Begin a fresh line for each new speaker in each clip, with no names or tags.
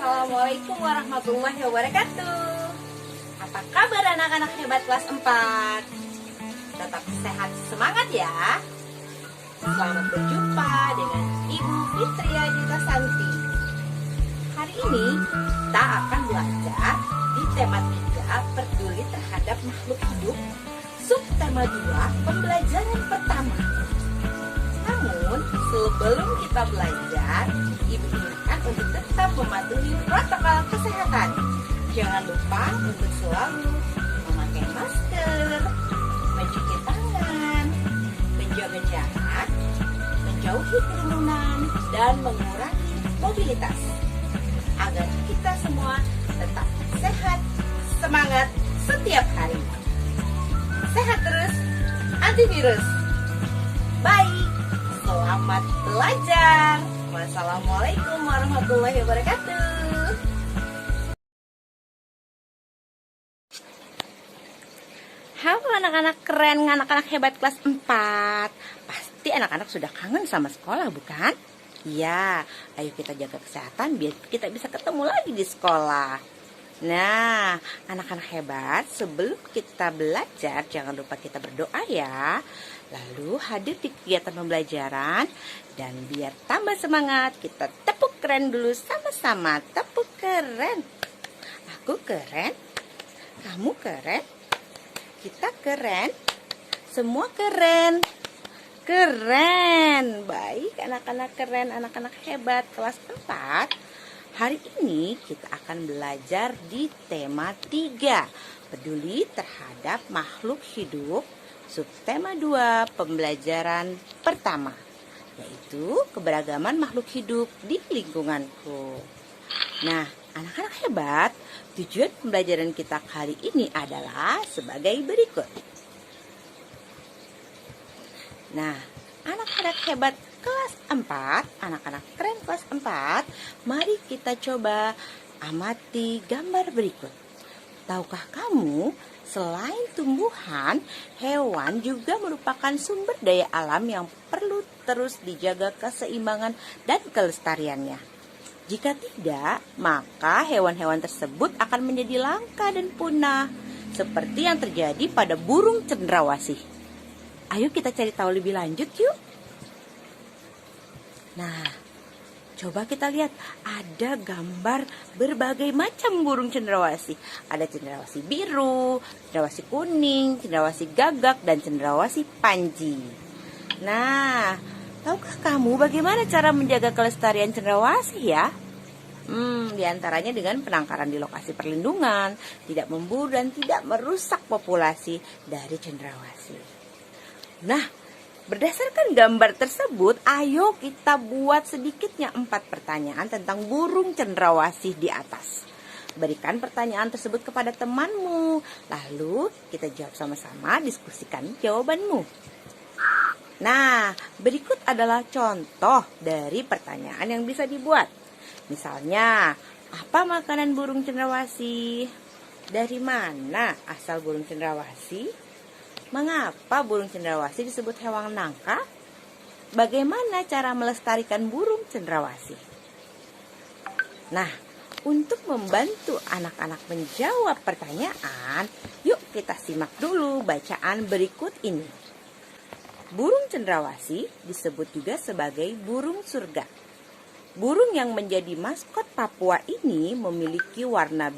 Assalamualaikum warahmatullahi wabarakatuh. Apa kabar anak-anak hebat kelas 4? Tetap sehat semangat ya. Selamat berjumpa dengan Ibu Fitria Dita Santi. Hari ini kita akan belajar di tema 3 peduli terhadap makhluk hidup, subtema 2 pembelajaran pertama. Namun sebelum kita belajar, Ibu ingatkan untuk tetap mematuhi protokol kesehatan. Jangan lupa untuk selalu memakai masker, mencuci tangan, menjaga jarak, menjauhi kerumunan, dan mengurangi mobilitas. Agar kita semua tetap sehat, semangat setiap hari. Sehat terus, antivirus. Baik, selamat belajar. Wassalamualaikum warahmatullahi wabarakatuh. Halo anak-anak keren, anak-anak hebat kelas 4. Pasti anak-anak sudah kangen sama sekolah, bukan? Iya, ayo kita jaga kesehatan biar kita bisa ketemu lagi di sekolah. Nah, anak-anak hebat, sebelum kita belajar jangan lupa kita berdoa ya. Lalu hadir di kegiatan pembelajaran. Dan biar tambah semangat, kita tepuk keren dulu sama-sama. Tepuk keren. Aku keren, kamu keren, kita keren, semua keren. Keren. Baik anak-anak keren, anak-anak hebat kelas 4. Hari ini kita akan belajar di tema 3, peduli terhadap makhluk hidup, subtema 2 pembelajaran pertama, yaitu keberagaman makhluk hidup di lingkunganku. Nah, anak-anak hebat, tujuan pembelajaran kita kali ini adalah sebagai berikut. Nah, anak-anak hebat kelas 4, anak-anak keren kelas 4, mari kita coba amati gambar berikut. Tahukah kamu, selain tumbuhan, hewan juga merupakan sumber daya alam yang perlu terus dijaga keseimbangan dan kelestariannya. Jika tidak, maka hewan-hewan tersebut akan menjadi langka dan punah, seperti yang terjadi pada burung cendrawasih. Ayo kita cari tahu lebih lanjut yuk. Nah, coba kita lihat, ada gambar berbagai macam burung cendrawasih. Ada cendrawasih biru, cendrawasih kuning, cendrawasih gagak, dan cendrawasih panji. Nah, tahukah kamu bagaimana cara menjaga kelestarian cendrawasih ya? Di antaranya dengan penangkaran di lokasi perlindungan, tidak memburu dan tidak merusak populasi dari cendrawasih. Nah, berdasarkan gambar tersebut, ayo kita buat sedikitnya 4 pertanyaan tentang burung cendrawasih di atas. Berikan pertanyaan tersebut kepada temanmu, lalu kita jawab sama-sama, diskusikan jawabanmu. Nah, berikut adalah contoh dari pertanyaan yang bisa dibuat. Misalnya, apa makanan burung cendrawasih? Dari mana asal burung cendrawasih? Mengapa burung cendrawasih disebut hewan langka? Bagaimana cara melestarikan burung cendrawasih? Nah, untuk membantu anak-anak menjawab pertanyaan, yuk kita simak dulu bacaan berikut ini. Burung cendrawasih disebut juga sebagai burung surga. Burung yang menjadi maskot Papua ini memiliki warna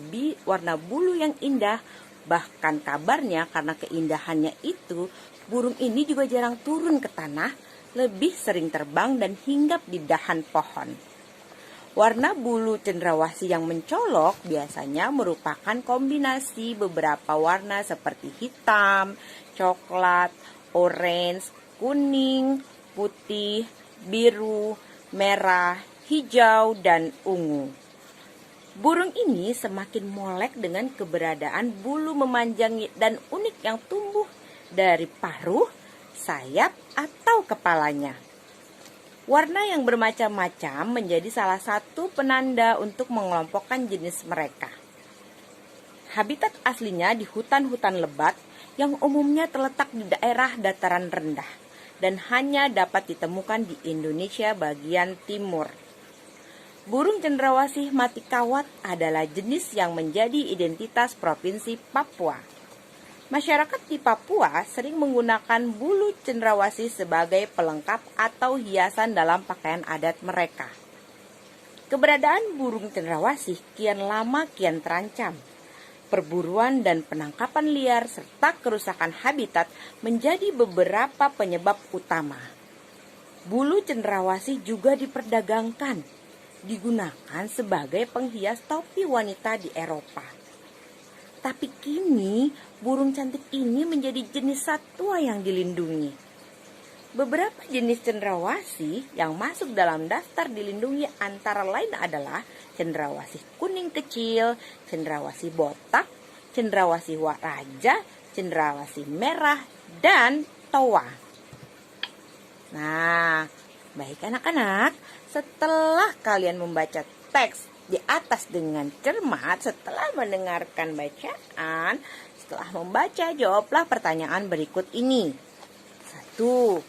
bulu yang indah. Bahkan kabarnya karena keindahannya itu, burung ini juga jarang turun ke tanah, lebih sering terbang dan hinggap di dahan pohon. Warna bulu cendrawasih yang mencolok biasanya merupakan kombinasi beberapa warna seperti hitam, coklat, orange, kuning, putih, biru, merah, hijau, dan ungu. Burung ini semakin molek dengan keberadaan bulu memanjang dan unik yang tumbuh dari paruh, sayap, atau kepalanya. Warna yang bermacam-macam menjadi salah satu penanda untuk mengelompokkan jenis mereka. Habitat aslinya di hutan-hutan lebat yang umumnya terletak di daerah dataran rendah dan hanya dapat ditemukan di Indonesia bagian timur. Burung cendrawasih mati kawat adalah jenis yang menjadi identitas Provinsi Papua. Masyarakat di Papua sering menggunakan bulu cendrawasih sebagai pelengkap atau hiasan dalam pakaian adat mereka. Keberadaan burung cendrawasih kian lama kian terancam. Perburuan dan penangkapan liar serta kerusakan habitat menjadi beberapa penyebab utama. Bulu cendrawasih juga diperdagangkan, digunakan sebagai penghias topi wanita di Eropa. Tapi kini burung cantik ini menjadi jenis satwa yang dilindungi. Beberapa jenis cendrawasih yang masuk dalam daftar dilindungi antara lain adalah cendrawasih kuning kecil, cendrawasih botak, cendrawasih raja, cendrawasih merah, dan toa. Nah, baik anak-anak, setelah kalian membaca teks di atas dengan cermat, setelah mendengarkan bacaan, setelah membaca, jawablah pertanyaan berikut ini. 1.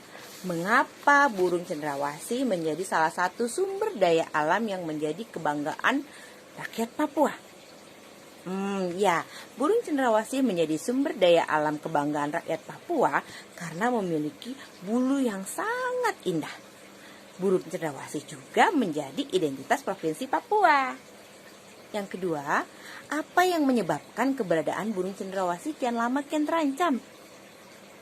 Mengapa burung cendrawasih menjadi salah satu sumber daya alam yang menjadi kebanggaan rakyat Papua? Burung cendrawasih menjadi sumber daya alam kebanggaan rakyat Papua karena memiliki bulu yang sangat indah. Burung cendrawasih juga menjadi identitas Provinsi Papua. Yang kedua, apa yang menyebabkan keberadaan burung cendrawasih kian lama kian terancam?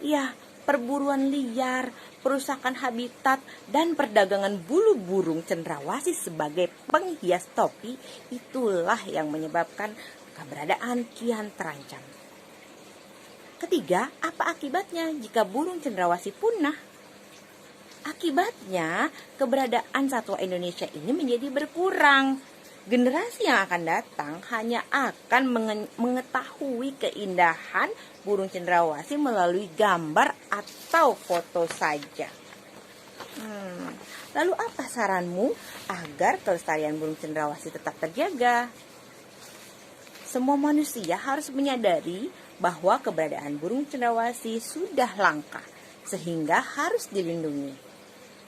Ya, perburuan liar, perusakan habitat, dan perdagangan bulu burung cendrawasih sebagai penghias topi, itulah yang menyebabkan keberadaan kian terancam. Ketiga, apa akibatnya jika burung cendrawasih punah? Akibatnya, keberadaan satwa Indonesia ini menjadi berkurang. Generasi yang akan datang hanya akan mengetahui keindahan burung cendrawasih melalui gambar atau foto saja. Lalu apa saranmu agar kelestarian burung cendrawasih tetap terjaga? Semua manusia harus menyadari bahwa keberadaan burung cendrawasih sudah langka, sehingga harus dilindungi.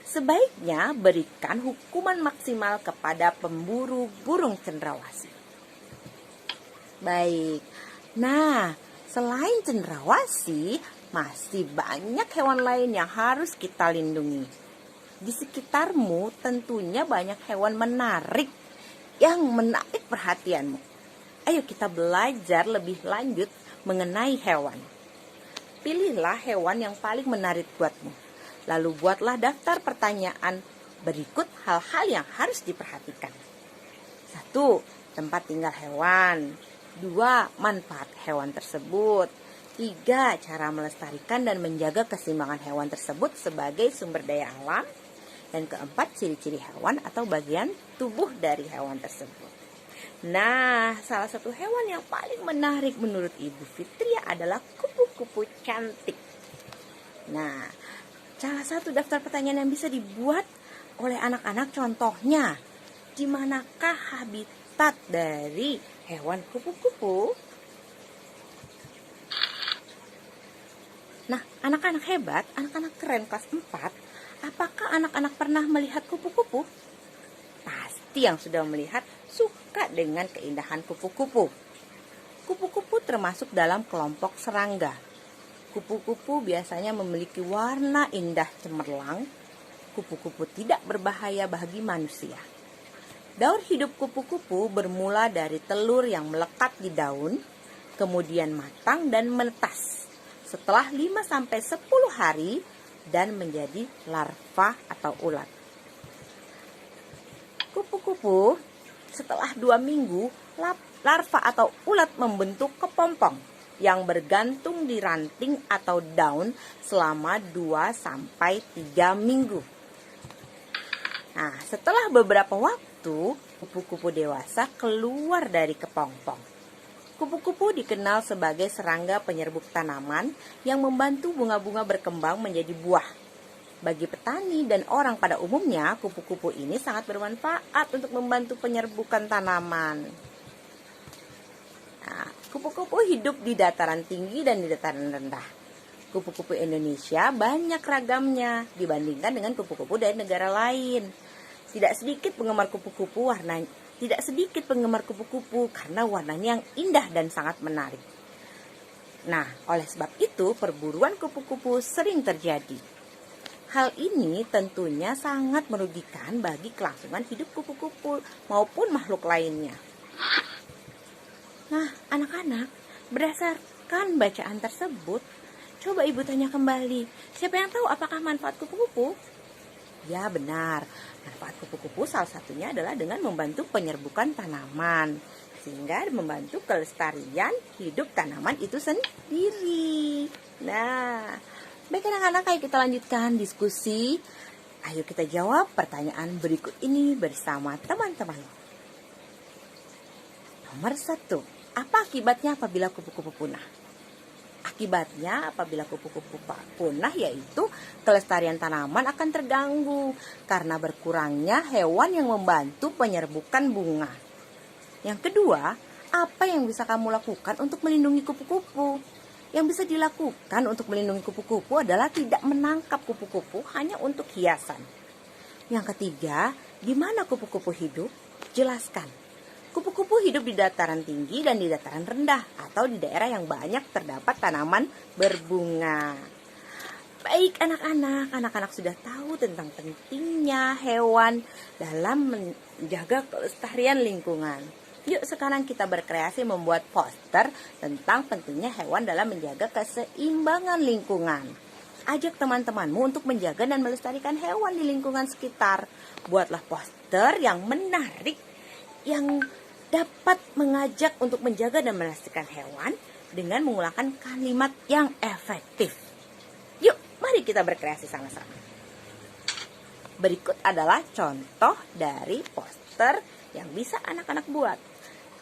Sebaiknya berikan hukuman maksimal kepada pemburu burung cendrawasih. Baik, nah selain cendrawasih, masih banyak hewan lain yang harus kita lindungi. Di sekitarmu tentunya banyak hewan menarik yang menarik perhatianmu. Ayo kita belajar lebih lanjut mengenai hewan. Pilihlah hewan yang paling menarik buatmu. Lalu buatlah daftar pertanyaan berikut hal-hal yang harus diperhatikan. 1. Tempat tinggal hewan. 2. Manfaat hewan tersebut. 3. Cara melestarikan dan menjaga keseimbangan hewan tersebut sebagai sumber daya alam. Dan keempat, ciri-ciri hewan atau bagian tubuh dari hewan tersebut. Nah, salah satu hewan yang paling menarik menurut Ibu Fitria adalah kupu-kupu cantik. Nah, salah satu daftar pertanyaan yang bisa dibuat oleh anak-anak contohnya, di manakah habitat dari hewan kupu-kupu? Nah, anak-anak hebat, anak-anak keren kelas 4, apakah anak-anak pernah melihat kupu-kupu? Pasti yang sudah melihat suka dengan keindahan kupu-kupu. Kupu-kupu termasuk dalam kelompok serangga. Kupu-kupu biasanya memiliki warna indah cemerlang. Kupu-kupu tidak berbahaya bagi manusia. Daur hidup kupu-kupu bermula dari telur yang melekat di daun, kemudian matang dan menetas. Setelah 5-10 hari dan menjadi larva atau ulat. Kupu-kupu setelah 2 minggu, larva atau ulat membentuk kepompong yang bergantung di ranting atau daun selama 2-3 minggu. Nah, setelah beberapa waktu, kupu-kupu dewasa keluar dari kepompong. Kupu-kupu dikenal sebagai serangga penyerbuk tanaman yang membantu bunga-bunga berkembang menjadi buah. Bagi petani dan orang pada umumnya, kupu-kupu ini sangat bermanfaat untuk membantu penyerbukan tanaman. Nah, kupu-kupu hidup di dataran tinggi dan di dataran rendah. Kupu-kupu Indonesia banyak ragamnya dibandingkan dengan kupu-kupu dari negara lain. Tidak sedikit penggemar kupu-kupu karena warnanya yang indah dan sangat menarik. Nah, oleh sebab itu perburuan kupu-kupu sering terjadi. Hal ini tentunya sangat merugikan bagi kelangsungan hidup kupu-kupu maupun makhluk lainnya. Nah, anak-anak, berdasarkan bacaan tersebut, coba ibu tanya kembali, siapa yang tahu apakah manfaat kupu-kupu? Ya benar, manfaat kupu-kupu salah satunya adalah dengan membantu penyerbukan tanaman, sehingga membantu kelestarian hidup tanaman itu sendiri. Nah, baik anak-anak, ayo kita lanjutkan diskusi. Ayo kita jawab pertanyaan berikut ini bersama teman-teman. Nomor 1, apa akibatnya apabila kupu-kupu punah? Akibatnya apabila kupu-kupu punah yaitu kelestarian tanaman akan terganggu karena berkurangnya hewan yang membantu penyerbukan bunga. Yang kedua, apa yang bisa kamu lakukan untuk melindungi kupu-kupu? Yang bisa dilakukan untuk melindungi kupu-kupu adalah tidak menangkap kupu-kupu hanya untuk hiasan. Yang ketiga, gimana kupu-kupu hidup? Jelaskan. Kupu-kupu hidup di dataran tinggi dan di dataran rendah atau di daerah yang banyak terdapat tanaman berbunga. Baik anak-anak sudah tahu tentang pentingnya hewan dalam menjaga kelestarian lingkungan. Yuk sekarang kita berkreasi membuat poster tentang pentingnya hewan dalam menjaga keseimbangan lingkungan. Ajak teman-temanmu untuk menjaga dan melestarikan hewan di lingkungan sekitar. Buatlah poster yang menarik, yang dapat mengajak untuk menjaga dan melestarikan hewan dengan menggunakan kalimat yang efektif. Yuk, mari kita berkreasi sama-sama. Berikut adalah contoh dari poster yang bisa anak-anak buat.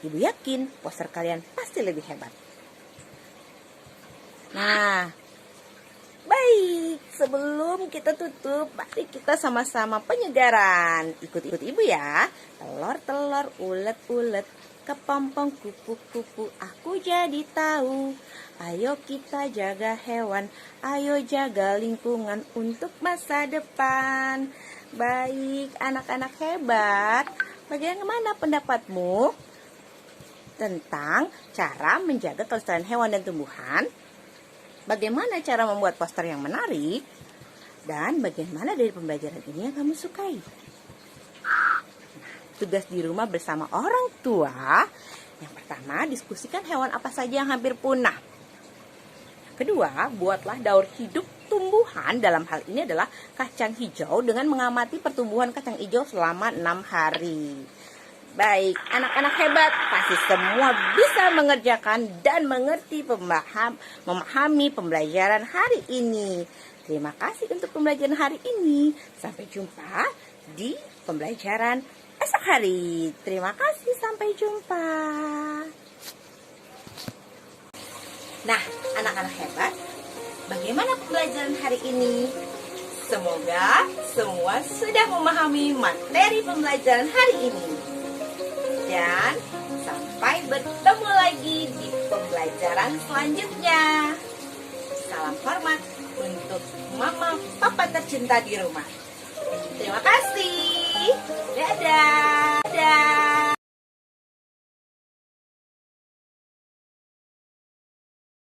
Ibu yakin poster kalian pasti lebih hebat. Nah, baik, sebelum kita tutup, mari kita sama-sama penyegaran. Ikut-ikut ibu ya. Telur-telur, ulet-ulet, kepompong kupu-kupu, aku jadi tahu. Ayo kita jaga hewan, ayo jaga lingkungan untuk masa depan. Baik, anak-anak hebat. Bagaimana pendapatmu tentang cara menjaga kelestarian hewan dan tumbuhan? Bagaimana cara membuat poster yang menarik? Dan bagaimana dari pembelajaran ini yang kamu sukai? Nah, tugas di rumah bersama orang tua. Yang pertama, diskusikan hewan apa saja yang hampir punah. Kedua, buatlah daur hidup tumbuhan. Dalam hal ini adalah kacang hijau dengan mengamati pertumbuhan kacang hijau selama 6 hari. Baik, anak-anak hebat, pasti semua bisa mengerjakan dan mengerti memahami pembelajaran hari ini. Terima kasih untuk pembelajaran hari ini. Sampai jumpa di pembelajaran esok hari. Terima kasih, sampai jumpa. Nah, anak-anak hebat, bagaimana pembelajaran hari ini? Semoga semua sudah memahami materi pembelajaran hari ini. Dan sampai bertemu lagi di pembelajaran selanjutnya. Salam hormat untuk mama papa tercinta di rumah. Terima kasih. Dadah.